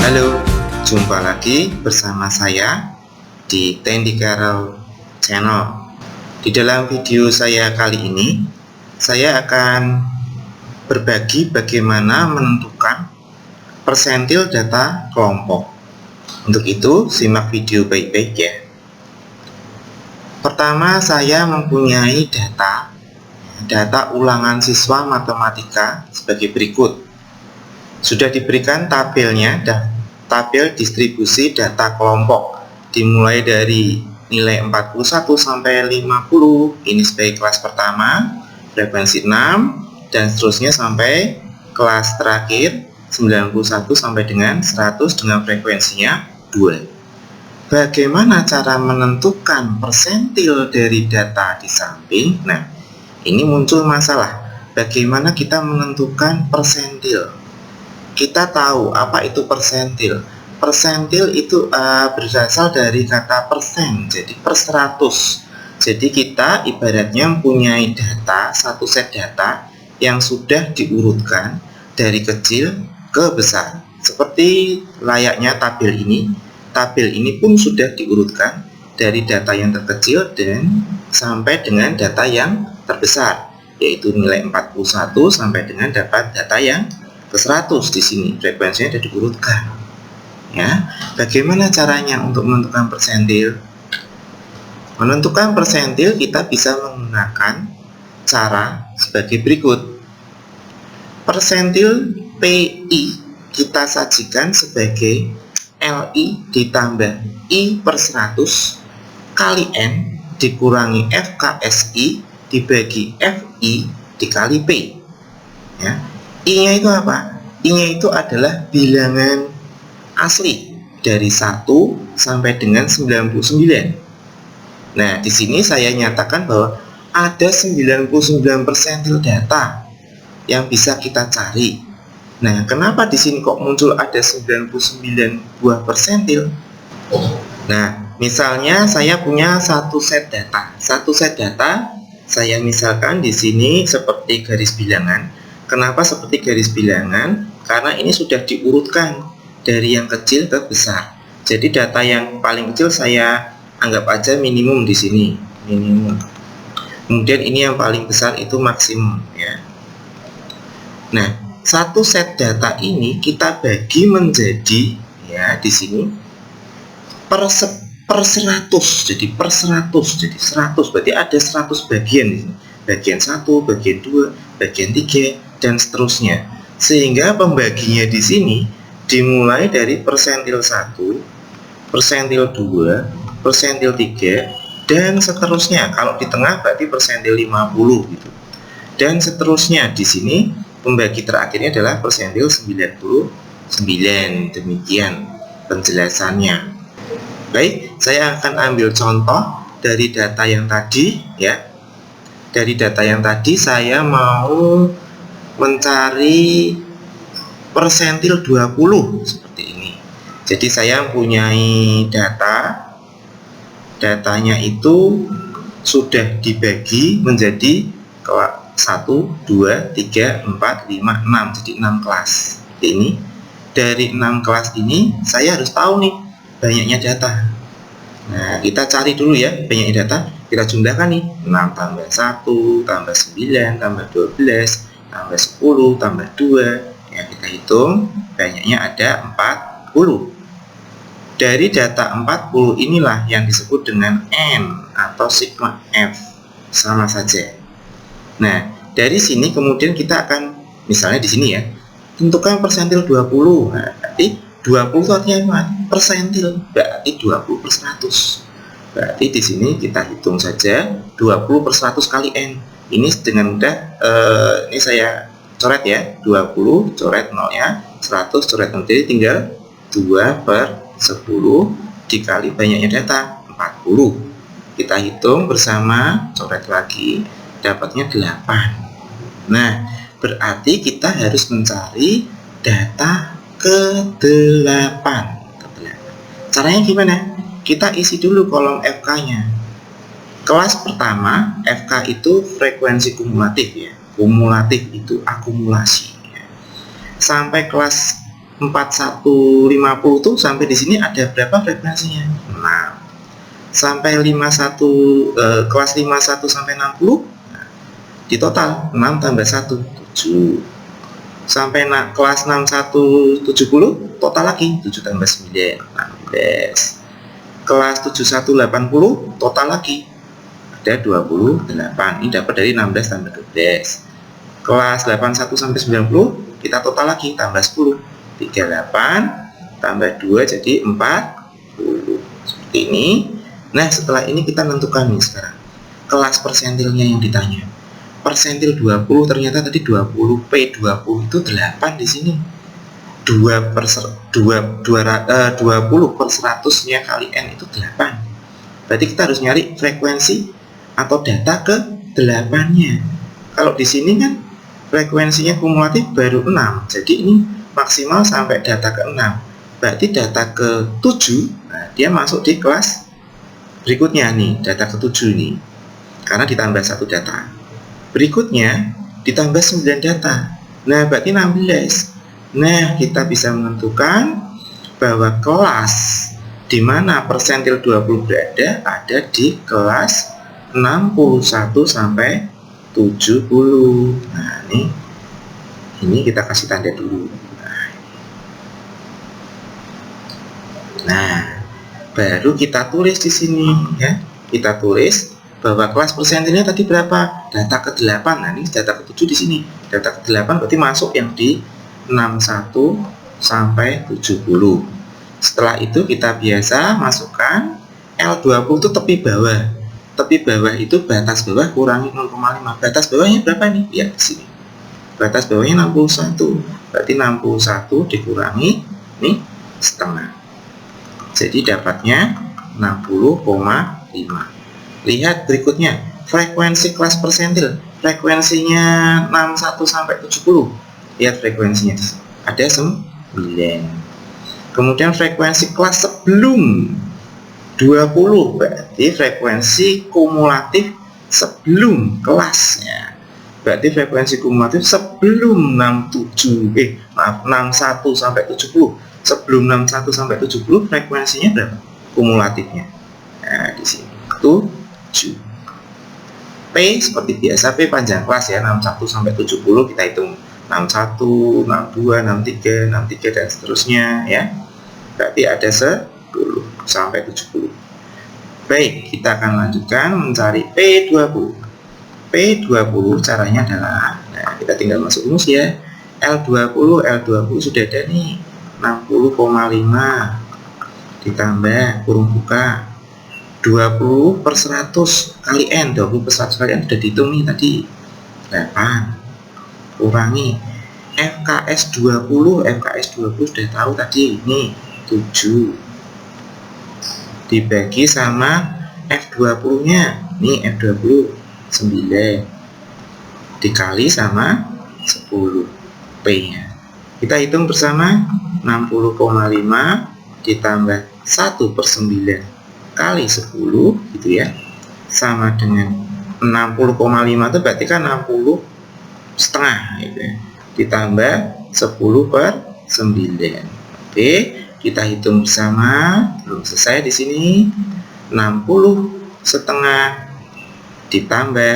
Halo, jumpa lagi bersama saya di Tandy Carol Channel. Di dalam video saya kali ini, saya akan berbagi bagaimana menentukan persentil data kelompok. Untuk itu, simak video baik-baik ya. Pertama, saya mempunyai data ulangan siswa matematika sebagai berikut. Sudah diberikan tabelnya, tabel distribusi data kelompok dimulai dari nilai 41 sampai 50, ini sebagai kelas pertama, frekuensi 6, dan seterusnya sampai kelas terakhir 91 sampai dengan 100 dengan frekuensinya 2. Bagaimana cara menentukan persentil dari data di samping? Nah, ini muncul masalah. Bagaimana kita menentukan persentil? Kita tahu apa itu persentil. Persentil itu berasal dari kata persen, jadi per 100. Jadi kita ibaratnya mempunyai data, satu set data yang sudah diurutkan dari kecil ke besar. Seperti layaknya tabel ini. Tabel ini pun sudah diurutkan dari data yang terkecil dan sampai dengan data yang terbesar, yaitu nilai 41 sampai dengan dapat data yang ke 100 di sini, frekuensinya sudah diurutkan. Ya, bagaimana caranya untuk menentukan persentil? Menentukan persentil kita bisa menggunakan cara sebagai berikut. Persentil PI kita sajikan sebagai LI ditambah I per 100 kali N dikurangi FKSI dibagi FI dikali P. Ya. I-nya itu apa? I-nya itu adalah bilangan asli dari 1 sampai dengan 99. Nah, di sini saya nyatakan bahwa ada 99 persentil data yang bisa kita cari. Nah, kenapa di sini kok muncul ada 99 buah persentil? Nah, misalnya saya punya satu set data. Satu set data saya misalkan di sini seperti garis bilangan. Kenapa seperti garis bilangan? Karena ini sudah diurutkan dari yang kecil ke besar. Jadi data yang paling kecil saya anggap aja minimum di sini, minimum. Kemudian ini yang paling besar itu maksimum ya. Nah, satu set data ini kita bagi menjadi ya di sini per 100. Jadi per 100. Jadi 100 berarti ada 100 bagian di sini. Bagian 1, bagian 2, bagian 3 dan seterusnya. Sehingga pembaginya di sini dimulai dari persentil 1, persentil 2, persentil 3 dan seterusnya. Kalau di tengah berarti persentil 50 gitu. Dan seterusnya di sini pembagi terakhirnya adalah persentil 99. Demikian penjelasannya. Baik, saya akan ambil contoh dari data yang tadi ya. Dari data yang tadi saya mau mencari persentil 20 seperti ini. Jadi saya mempunyai datanya itu sudah dibagi menjadi 1, 2, 3, 4, 5, 6. Jadi 6 kelas seperti ini. Dari 6 kelas ini saya harus tahu nih banyaknya data. Nah, kita cari dulu ya banyaknya data. Kita jumlahkan nih 6 tambah 1 tambah 9 tambah 12 tambah 10 tambah 2 ya, kita hitung banyaknya ada 40. Dari data 40 inilah yang disebut dengan N atau sigma F, sama saja. Nah, dari sini kemudian kita akan misalnya di sini ya, tentukan persentil 20. Nah, berarti 20 itu artinya persentil, berarti 20 per 100. Berarti di sini kita hitung saja 20 per 100 kali N. Ini dengan mudah, ini saya coret ya, 20 coret nolnya, 100 coret nol, jadi tinggal 2 per 10 dikali banyaknya data 40. Kita hitung bersama, coret lagi, dapatnya 8. Nah, berarti kita harus mencari data ke-8. Caranya gimana? Kita isi dulu kolom FK-nya. Kelas pertama, FK itu frekuensi kumulatif ya. Kumulatif itu akumulasi ya. Sampai kelas 4150 tuh sampai di sini ada berapa frekuensinya? 6. Sampai 51 kelas 51 sampai 60 di total 6 tambah 1 7. Sampai kelas 6170 total lagi 7 tambah 9 16. Kelas 7180 total lagi ada 28. Ini dapat dari 16 tambah 12. Kelas 81 sampai 90 kita total lagi tambah 10 38 tambah 2 jadi 40 seperti ini. Nah setelah ini kita tentukan nih sekarang kelas persentilnya yang ditanya. Persentil 20 ternyata tadi 20 P20 itu 8 di sini. 20 per 100 nya kali N itu 8. Berarti kita harus nyari frekuensi atau data ke 8-nya. Kalau di sini kan frekuensinya kumulatif baru 6. Jadi ini maksimal sampai data ke 6. Berarti data ke 7 nah, dia masuk di kelas berikutnya nih, data ke 7 ini. Karena ditambah 1 data. Berikutnya ditambah 9 data. Nah, berarti 16. Nah, kita bisa menentukan bahwa kelas di mana persentil 20 berada ada di kelas 61 sampai 70. Nah, ini kita kasih tanda dulu. Nah, baru kita tulis di sini ya. Kita tulis bahwa kelas persentilnya tadi berapa? Data ke-8. Nah, ini data ke-7 di sini. Data ke-8 berarti masuk yang di 61 sampai 70. Setelah itu kita biasa masukkan L20 itu tepi bawah. Tepi bawah itu batas bawah kurangi 0,5. Batas bawahnya berapa nih? Ya, di sini. Batas bawahnya 61. Berarti 61 dikurangi nih setengah. Jadi dapatnya 60,5. Lihat berikutnya, frekuensi kelas persentil. Frekuensinya 61 sampai 70. Lihat frekuensinya. Ada 9. Kemudian frekuensi kelas sebelum 20 berarti frekuensi kumulatif sebelum kelasnya. Berarti frekuensi kumulatif sebelum 61 sampai 70. Sebelum 61 sampai 70 frekuensinya berapa? Kumulatifnya. Nah, di sini 7. P seperti biasa, P panjang kelas ya, 61 sampai 70 kita hitung 61, 62, 63, 63 dan seterusnya ya. Berarti ada 10 sampai 70. Baik, kita akan lanjutkan mencari P20. P20 caranya adalah, nah kita tinggal masuk rumus ya. L20 sudah ada nih. 60,5 ditambah kurung buka 20 per 100 kali N. 20 per 100 kali N sudah dihitung nih tadi 8 kurangi FKS 20 sudah tahu tadi ini 7 dibagi sama F20 nya nih F20 9 dikali sama 10 P nya kita hitung bersama 60,5 ditambah 1 per 9 kali 10 gitu ya sama dengan 60,5 itu berarti kan 60 setengah gitu ya. Ditambah 10 per 9. Oke, kita hitung bersama. Belum selesai di sini. 60 setengah ditambah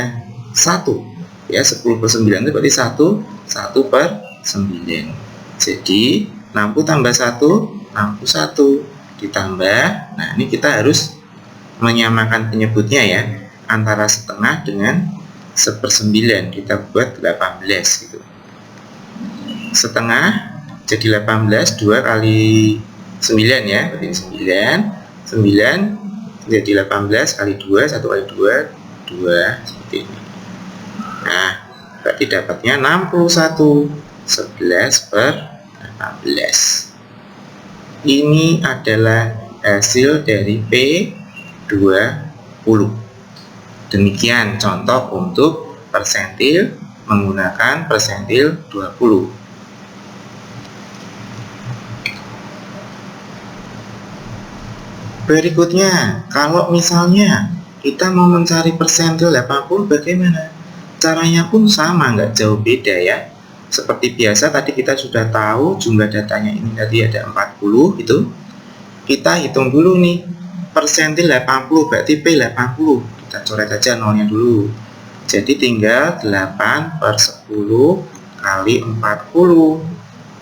1 ya 10 per 9 itu berarti 1 per 9. Jadi 60 tambah 1 61 ditambah, nah ini kita harus menyamakan penyebutnya ya antara setengah dengan 1/9 kita buat 18 gitu. Setengah jadi 18 2 kali 9 ya berarti 9 jadi 18 kali 2 1 kali 2 seperti ini. Nah berarti dapatnya 61 11 per 18. Ini adalah hasil dari P20. Demikian contoh untuk persentil menggunakan persentil 20. Berikutnya, kalau misalnya kita mau mencari persentil 80 bagaimana? Caranya pun sama, nggak jauh beda ya. Seperti biasa tadi kita sudah tahu jumlah datanya ini tadi ada 40 gitu. Kita hitung dulu nih, persentil 80 berarti P 80. Kita coret aja nolnya dulu. Jadi tinggal 8/10 kali 40.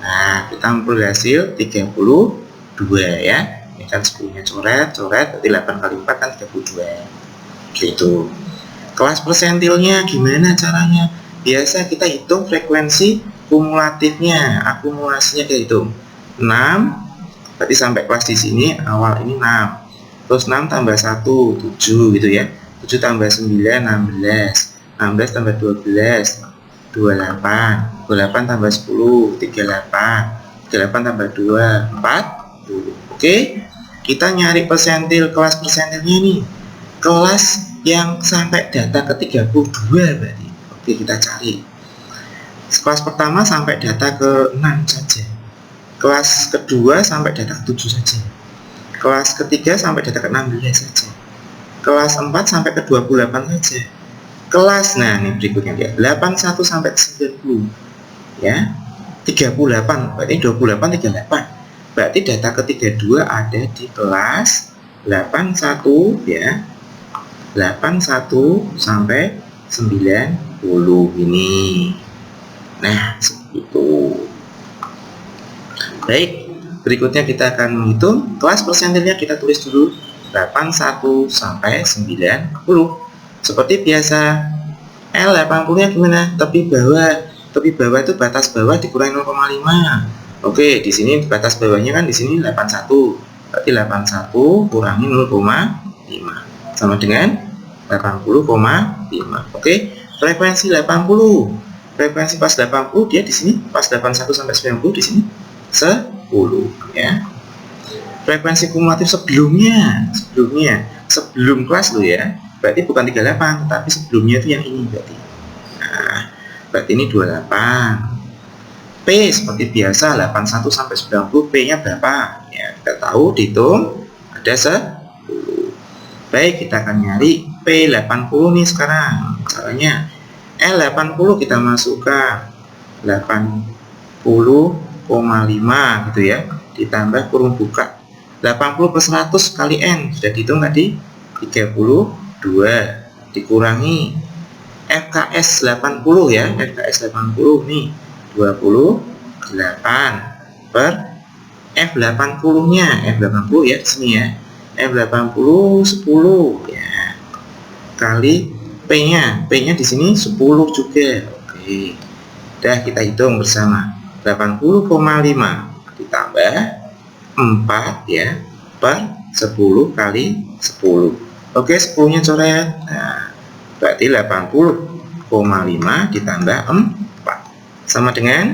Nah, kita memperoleh hasil 32 ya. Ini kan 10-nya coret, berarti 8 kali 4 kan 32. Gitu. Kelas persentilnya gimana caranya? Biasa kita hitung frekuensi kumulatifnya, akumulasinya kita hitung 6, berarti sampai kelas di sini awal ini 6, terus 6 tambah 1 7 gitu ya, 7 tambah 9 16, 16 tambah 12 28, 28 tambah 10 38, 38 tambah 2 40. Oke, kita nyari persentil, kelas persentilnya nih, kelas yang sampai data ke 32 berarti. Oke, kita cari. Kelas pertama sampai data ke 6 saja. Kelas kedua sampai data ke 7 saja. Kelas ketiga sampai data ke 16 saja. Kelas 4 sampai ke 28 saja. Kelas, nah ini berikutnya dia, 81 sampai 90. Ya. 38, berarti 28 38. Berarti data ke 32 ada di kelas 81 ya. 81 sampai 90 ini. Nah, seperti itu. Baik, berikutnya kita akan menghitung kelas persentilnya. Kita tulis dulu 81 sampai 90. Seperti biasa, L80-nya gimana? Tepi bawah. Tepi bawah itu batas bawah dikurangi 0,5. Oke, di sini batas bawahnya kan di sini 81. Berarti 81 kurangi 0,5 sama dengan 80,5. Oke, frekuensi 80. Frekuensi pas 80 dia di sini pas 81 sampai 90 di sini 10 ya. Frekuensi kumulatif sebelum kelas lo ya. Berarti bukan 38 tapi sebelumnya itu yang ini berarti. Nah, berarti ini 28. P seperti biasa 81 sampai 90 P-nya berapa? Ya, kita tahu dihitung ada 10. Baik, kita akan nyari P80 nih sekarang. Caranya L80 kita masukkan 80,5 gitu ya, ditambah kurung buka 80 per 100 kali N sudah dihitung tadi 32 dikurangi FKS 80 ya, FKS 80 nih 28 per F80 nya, F80 ya di sini ya, F80 10 ya, kali P nya di sini 10 juga. Oke, dah kita hitung bersama 80,5 ditambah 4 ya per 10 kali 10. Oke, 10 nya coret. Nah, berarti 80,5 ditambah 4 sama dengan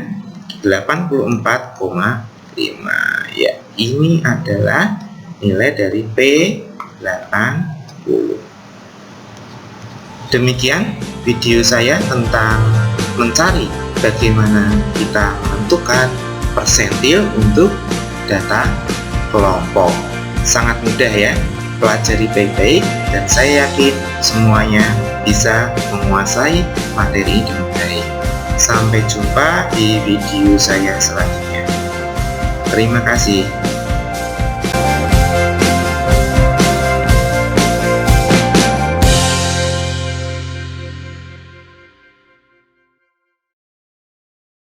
84,5 ya. Ini adalah nilai dari P80. Demikian video saya tentang mencari bagaimana kita menentukan persentil untuk data kelompok. Sangat mudah ya, pelajari baik-baik dan saya yakin semuanya bisa menguasai materi dengan baik. Sampai jumpa di video saya selanjutnya. Terima kasih.